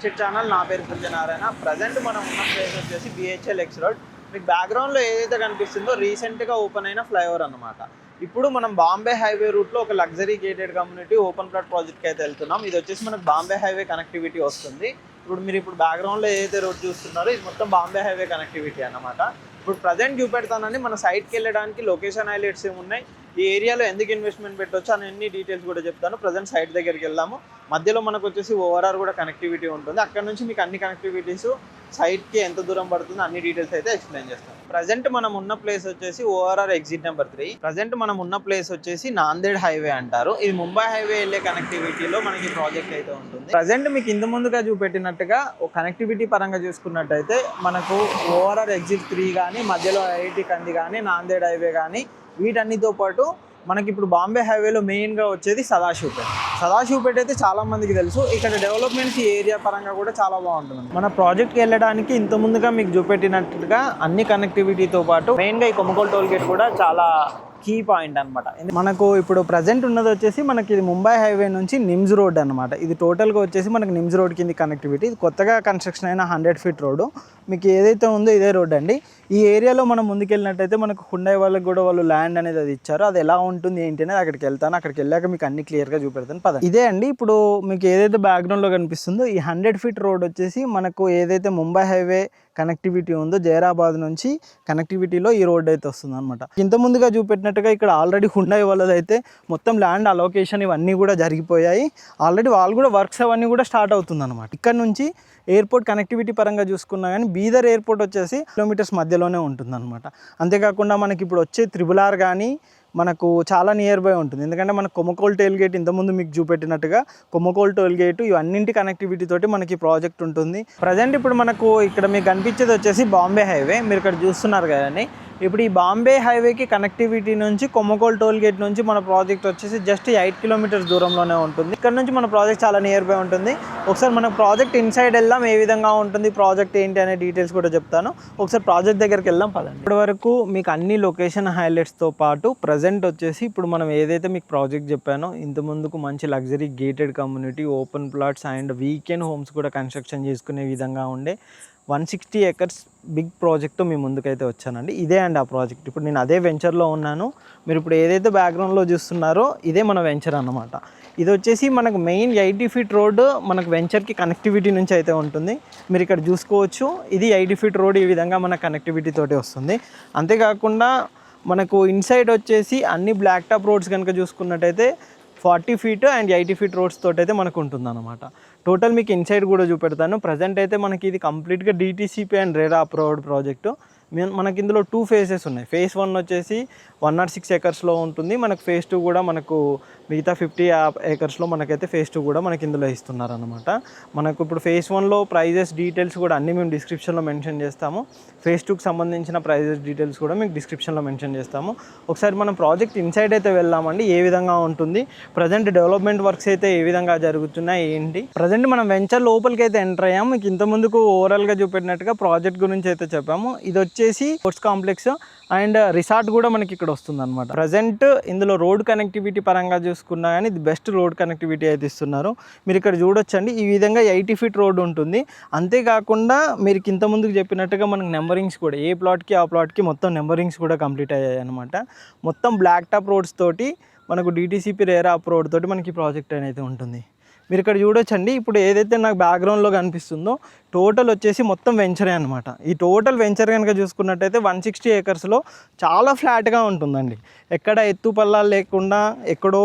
Channel నా పేరు Suryanarayana. Present మనం ఉన్న ప్లేస్ వచ్చేసి BHL X రోడ్. మీకు బ్యాక్గ్రౌండ్లో ఏదైతే కనిపిస్తుందో రీసెంట్గా ఓపెన్ అయిన ఫ్లైఓవర్ అనమాట. ఇప్పుడు మనం బాంబే హైవే రూట్లో ఒక luxury gated community open plot ప్రాజెక్ట్కి అయితే వెళ్తున్నాం. ఇది వచ్చేసి మనకు బాంబే హైవే కనెక్టివిటీ వస్తుంది. ఇప్పుడు బ్యాక్గ్రౌండ్లో ఏదైతే రోడ్ చూస్తున్నారో ఇది మొత్తం బాంబే హైవే కనెక్టివిటీ అనమాట. ఇప్పుడు ప్రజెంట్ చూపెడతానని మన సైట్కి వెళ్ళడానికి లొకేషన్ హైలైట్స్ ఏమున్నాయి, ఈ ఏరియాలో ఎందుకు ఇన్వెస్ట్మెంట్ పెట్టవచ్చు అని అన్ని డీటెయిల్స్ కూడా చెప్తాను. ప్రజెంట్ సైట్ దగ్గరికి వెళ్దాము. మధ్యలో మనకు వచ్చేసి ఓఆర్ఆర్ కూడా కనెక్టివిటీ ఉంటుంది. అక్కడ నుంచి మీకు అన్ని కనెక్టివిటీస్ సైట్కి ఎంత దూరం పడుతుందో అన్ని డీటెయిల్స్ అయితే ఎక్స్ప్లెయిన్ చేస్తాను. ప్రజెంట్ మనం ఉన్న ప్లేస్ వచ్చేసి ఓఆర్ఆర్ ఎగ్జిట్ నెంబర్ 3. ప్రజెంట్ మనం ఉన్న ప్లేస్ వచ్చేసి నాందేడ్ హైవే అంటారు. ఇది ముంబై హైవే వెళ్ళే కనెక్టివిటీలో మనకి ప్రాజెక్ట్ అయితే ఉంటుంది. ప్రజెంట్ మీకు ఇంత ముందుగా చూపెట్టినట్టుగా కనెక్టివిటీ పరంగా చూసుకున్నట్టయితే మనకు ఓఆర్ఆర్ ఎగ్జిట్ 3 కానీ మధ్యలో IIT కంది కానీ నాందేడ్ హైవే కానీ వీటన్నిటితో పాటు మనకి ఇప్పుడు బాంబే హైవేలో మెయిన్గా వచ్చేది సదాశివపేట అయితే చాలా మందికి తెలుసు. ఇక్కడ డెవలప్మెంట్స్ ఈ ఏరియా పరంగా కూడా చాలా బాగుంటుంది. మన ప్రాజెక్ట్కి వెళ్ళడానికి ఇంత ముందుగా మీకు చూపెట్టినట్టుగా అన్ని కనెక్టివిటీతో పాటు మెయిన్గా ఈ కొమ్మకోల్ టోల్ గేట్ కూడా చాలా కీ పాయింట్ అనమాట. మనకు ఇప్పుడు ప్రజెంట్ ఉన్నది వచ్చేసి మనకి ఇది ముంబై హైవే నుంచి నిమ్స్ రోడ్ అనమాట. ఇది టోటల్గా వచ్చేసి మనకి నిమ్స్ రోడ్ కింద కనెక్టివిటీ. ఇది కొత్తగా కన్స్ట్రక్షన్ అయిన 100 ఫీట్ రోడ్డు. మీకు ఏదైతే ఉందో ఇదే రోడ్ అండి. ఈ ఏరియాలో మనం ముందుకెళ్ళినట్టయితే మనకు హుండై వాళ్ళకి కూడా వాళ్ళు ల్యాండ్ అనేది అది ఇచ్చారు. అది ఎలా ఉంటుంది ఏంటి అనేది అక్కడికి వెళ్తాను. అక్కడికి వెళ్ళాక మీకు అన్ని క్లియర్గా చూపెడతాను. పద ఇదే అండి. ఇప్పుడు మీకు ఏదైతే బ్యాక్గ్రౌండ్లో కనిపిస్తుందో ఈ 100 ఫీట్ రోడ్ వచ్చేసి మనకు ఏదైతే ముంబై హైవే కనెక్టివిటీ ఉందో జైరాబాద్ నుంచి కనెక్టివిటీలో ఈ రోడ్ అయితే వస్తుంది అనమాట. ఇంత ముందుగా చూపెట్టినట్టుగా ఇక్కడ ఆల్రెడీ హుండై వాళ్ళది అయితే మొత్తం ల్యాండ్ అలొకేషన్ ఇవన్నీ కూడా జరిగిపోయాయి. ఆల్రెడీ వాళ్ళు కూడా వర్క్స్ అవన్నీ కూడా స్టార్ట్ అవుతుంది అనమాట. ఇక్కడ నుంచి ఎయిర్పోర్ట్ కనెక్టివిటీ పరంగా చూసుకున్నా కానీ బీదర్ ఎయిర్పోర్ట్ వచ్చేసి కిలోమీటర్స్ మధ్యలోనే ఉంటుంది అనమాట. అంతేకాకుండా మనకి ఇప్పుడు వచ్చే RRR కానీ మనకు చాలా నియర్ బై ఉంటుంది. ఎందుకంటే మనకు కొమ్మకోల్ టోల్ గేట్ ఇంతకుముందు మీకు చూపెట్టినట్టుగా కొమ్మకోల్ టోల్ గేటు ఇవన్నింటి కనెక్టివిటీ తోటి మనకి ప్రాజెక్ట్ ఉంటుంది. ప్రజెంట్ ఇప్పుడు మనకు ఇక్కడ మీకు కనిపించేది వచ్చేసి బాంబే హైవే. మీరు ఇక్కడ చూస్తున్నారు కదండి. ఇప్పుడు ఈ బాంబే హైవేకి కనెక్టివిటీ నుంచి కొమ్మకోల్ టోల్ గేట్ నుంచి మన ప్రాజెక్ట్ వచ్చేసి జస్ట్ 8 కిలోమీటర్స్ దూరంలోనే ఉంటుంది. ఇక్కడ నుంచి మన ప్రాజెక్ట్ చాలా నియర్ బై ఉంటుంది. ఒకసారి మన ప్రాజెక్ట్ ఇన్సైడ్ వెళ్దాం, ఏ విధంగా ఉంటుంది ప్రాజెక్ట్ ఏంటి అనే డీటెయిల్స్ కూడా చెప్తాను. ఒకసారి ప్రాజెక్ట్ దగ్గరికి వెళ్దాం పదండి. ఇప్పటి వరకు మీకు అన్ని లొకేషన్ హైలైట్స్తో పాటు ప్రజెంట్ వచ్చేసి ఇప్పుడు మనం ఏదైతే మీకు ప్రాజెక్ట్ చెప్పానో ఇంత ముందుకు మంచి luxury gated community open plots and weekend homes కూడా కన్స్ట్రక్షన్ చేసుకునే విధంగా ఉండే 160 ఎకర్స్ బిగ్ ప్రాజెక్ట్తో మీ ముందుకైతే వచ్చానండి. ఇదే అండి ఆ ప్రాజెక్ట్. ఇప్పుడు నేను అదే వెంచర్లో ఉన్నాను. మీరు ఇప్పుడు ఏదైతే బ్యాక్గ్రౌండ్లో చూస్తున్నారో ఇదే మన వెంచర్ అన్నమాట. ఇది వచ్చేసి మనకు మెయిన్ 80 ఫీట్ రోడ్డు మనకు వెంచర్కి కనెక్టివిటీ నుంచి అయితే ఉంటుంది. మీరు ఇక్కడ చూసుకోవచ్చు. ఇది 80 ఫీట్ రోడ్ ఈ విధంగా మన కనెక్టివిటీ తోటి వస్తుంది. అంతేకాకుండా మనకు ఇన్సైడ్ వచ్చేసి అన్ని బ్లాక్ టాప్ రోడ్స్ కనుక చూసుకున్నట్టయితే 40 ఫీట్ అండ్ 80 ఫీట్ రోడ్స్ తోటి అయితే మనకు ఉంటుంది అనమాట. టోటల్ మీకు ఇన్సైడ్ కూడా చూపెడతాను. ప్రజెంట్ అయితే మనకి ఇది కంప్లీట్గా DTCP and RERA approved project. మనకి ఇందులో 2 ఫేజెస్ ఉన్నాయి. ఫేజ్ 1 వచ్చేసి 106 ఎకర్స్లో ఉంటుంది. మనకు ఫేజ్ 2 కూడా మనకు మిగతా 50 ఎకర్స్లో మనకైతే ఫేజ్ 2 కూడా మనకి ఇందులో ఇస్తున్నారనమాట. మనకు ఇప్పుడు ఫేజ్ 1లో ప్రైజెస్ డీటెయిల్స్ కూడా అన్నీ మేము డిస్క్రిప్షన్లో మెన్షన్ చేస్తాము. ఫేజ్ 2కి సంబంధించిన ప్రైజెస్ డీటెయిల్స్ కూడా మీకు డిస్క్రిప్షన్లో మెన్షన్ చేస్తాము. ఒకసారి మనం ప్రాజెక్ట్ ఇన్సైడ్ అయితే వెళ్దామండి. ఏ విధంగా ఉంటుంది, ప్రజెంట్ డెవలప్మెంట్ వర్క్స్ అయితే ఏ విధంగా జరుగుతున్నాయి ఏంటి. ప్రజెంట్ మనం వెంచర్ లోపలికి అయితే ఎంటర్ అయ్యాము. మీకు ఇంత ముందుకు ఓవరాల్గా చూపెట్టినట్టుగా ప్రాజెక్ట్ గురించి అయితే చెప్పాము. ఇది వచ్చేసి స్పోర్ట్స్ కాంప్లెక్స్ అండ్ రిసార్ట్ కూడా మనకి ఇక్కడ వస్తుంది అనమాట. ప్రజెంట్ ఇందులో రోడ్ కనెక్టివిటీ పరంగా చూసుకున్నా కానీ ఇది బెస్ట్ రోడ్ కనెక్టివిటీ అయితే ఇస్తున్నారు. మీరు ఇక్కడ చూడొచ్చండి. ఈ విధంగా 80 ఫీట్ రోడ్ ఉంటుంది. అంతేకాకుండా మీరు ఇంత ముందుకు చెప్పినట్టుగా మనకు నెంబరింగ్స్ కూడా ఏ ప్లాట్కి ఆ ప్లాట్కి మొత్తం నెంబరింగ్స్ కూడా కంప్లీట్ అయ్యాయి అనమాట. మొత్తం బ్లాక్ టాప్ రోడ్స్ తోటి మనకు DTCP RERA అప్రూవ్డ్ తోటి మనకి ప్రాజెక్ట్ అనేది ఉంటుంది. మీరు ఇక్కడ చూడొచ్చండి. ఇప్పుడు ఏదైతే నాకు బ్యాక్గ్రౌండ్లో కనిపిస్తుందో టోటల్ వచ్చేసి మొత్తం వెంచరే అనమాట. ఈ టోటల్ వెంచర్ కనుక చూసుకున్నట్టయితే 160 ఎకర్స్లో చాలా ఫ్లాట్గా ఉంటుందండి. ఎక్కడ ఎత్తు పల్లాలు లేకుండా ఎక్కడో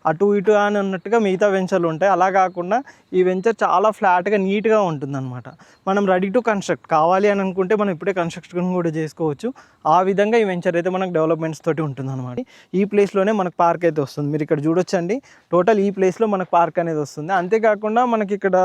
అటు ఇటు అని ఉన్నట్టుగా మిగతా వెంచర్లు ఉంటాయి. అలా కాకుండా ఈ వెంచర్ చాలా ఫ్లాట్గా నీట్గా ఉంటుందన్నమాట. మనం రెడీ టు కన్స్ట్రక్ట్ కావాలి అని అనుకుంటే మనం ఇప్పుడే కన్స్ట్రక్షన్ కూడా చేసుకోవచ్చు. ఆ విధంగా ఈ వెంచర్ అయితే మనకు డెవలప్మెంట్స్ తోటి ఉంటుందన్నమాట. ఈ ప్లేస్లోనే మనకు పార్క్ అయితే వస్తుంది. మీరు ఇక్కడ చూడొచ్చండి. టోటల్ ఈ ప్లేస్లో మనకు పార్క్ అనేది వస్తుంది. అంతేకాకుండా మనకి ఇక్కడ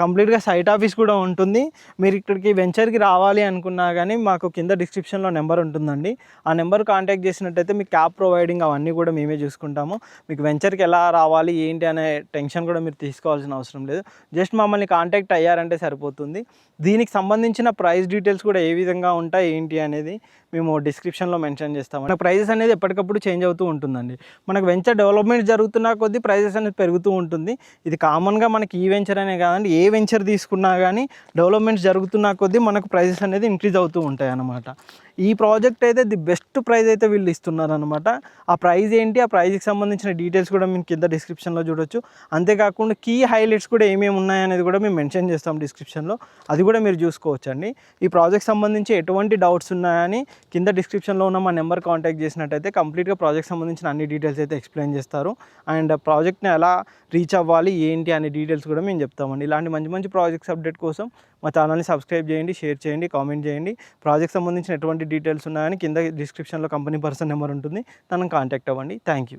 కంప్లీట్గా సైట్ ఆఫీస్ కూడా ఉంటుంది. మీరు ఇక్కడికి వెంచర్కి రావాలి అనుకున్నా కానీ మాకు కింద డిస్క్రిప్షన్లో నెంబర్ ఉంటుందండి. ఆ నెంబర్ కాంటాక్ట్ చేసినట్టయితే మీకు క్యాబ్ ప్రొవైడింగ్ అవన్నీ కూడా మేమే చూసుకుంటాము. మీకు వెంచర్కి ఎలా రావాలి ఏంటి అనే టెన్షన్ కూడా మీరు తీసుకోవాల్సిన అవసరం లేదు. జస్ట్ మమ్మల్ని కాంటాక్ట్ అయ్యారంటే సరిపోతుంది. దీనికి సంబంధించిన ప్రైస్ డీటెయిల్స్ కూడా ఏ విధంగా ఉంటాయి ఏంటి అనేది మేము డిస్క్రిప్షన్లో మెన్షన్ చేస్తాము. మనకు ప్రైజెస్ అనేది ఎప్పటికప్పుడు చేంజ్ అవుతూ ఉంటుందండి. మనకు వెంచర్ డెవలప్మెంట్ జరుగుతున్న కొద్దీ ప్రైజెస్ అనేది పెరుగుతూ ఉంటుంది. ఇది కామన్గా మనకి ఈ వెంచర్ అనే కాదండి, ఏ వెంచర్ తీసుకున్నా కానీ డెవలప్మెంట్స్ జరుగుతున్న కొద్దీ మనకు ప్రైజెస్ అనేది ఇంక్రీజ్ అవుతూ ఉంటాయి అన్నమాట. ఈ ప్రాజెక్ట్ అయితే ది బెస్ట్ ప్రైజ్ అయితే వీళ్ళు ఇస్తున్నారు అనమాట. ఆ ప్రైజ్ ఏంటి, ఆ ప్రైజ్కి సంబంధించిన డీటెయిల్స్ కూడా మేము కింద డిస్క్రిప్షన్లో చూడొచ్చు. అంతేకాకుండా కీ హైలైట్స్ కూడా ఏమేమి ఉన్నాయనేది కూడా మేము మెన్షన్ చేస్తాం డిస్క్రిప్షన్లో, అది కూడా మీరు చూసుకోవచ్చండి. ఈ ప్రాజెక్ట్ సంబంధించి ఎటువంటి డౌట్స్ ఉన్నాయని కింద డిస్క్రిప్షన్లో ఉన్న మా నెంబర్ కాంటాక్ట్ చేసినట్టయితే కంప్లీట్గా ప్రాజెక్ట్ సంబంధించిన అన్ని డీటెయిల్స్ అయితే ఎక్స్ప్లెయిన్ చేస్తారు. అండ్ ప్రాజెక్ట్ని ఎలా రీచ్ అవ్వాలి ఏంటి అనే డీటెయిల్స్ కూడా మేము చెప్తామండి. ఇలాంటి మంచి మంచి ప్రాజెక్ట్స్ అప్డేట్ కోసం మా ఛానల్ని సబ్స్క్రైబ్ చేయండి, షేర్ చేయండి, కామెంట్ చేయండి. ప్రాజెక్ట్ సంబంధించిన ఎటువంటి డీటెయిల్స్ ఉన్నాయని కింద డిస్క్రిప్షన్లో కంపెనీ పర్సన్ నెంబర్ ఉంటుంది, తనని కాంటాక్ట్ అవ్వండి. Thank you.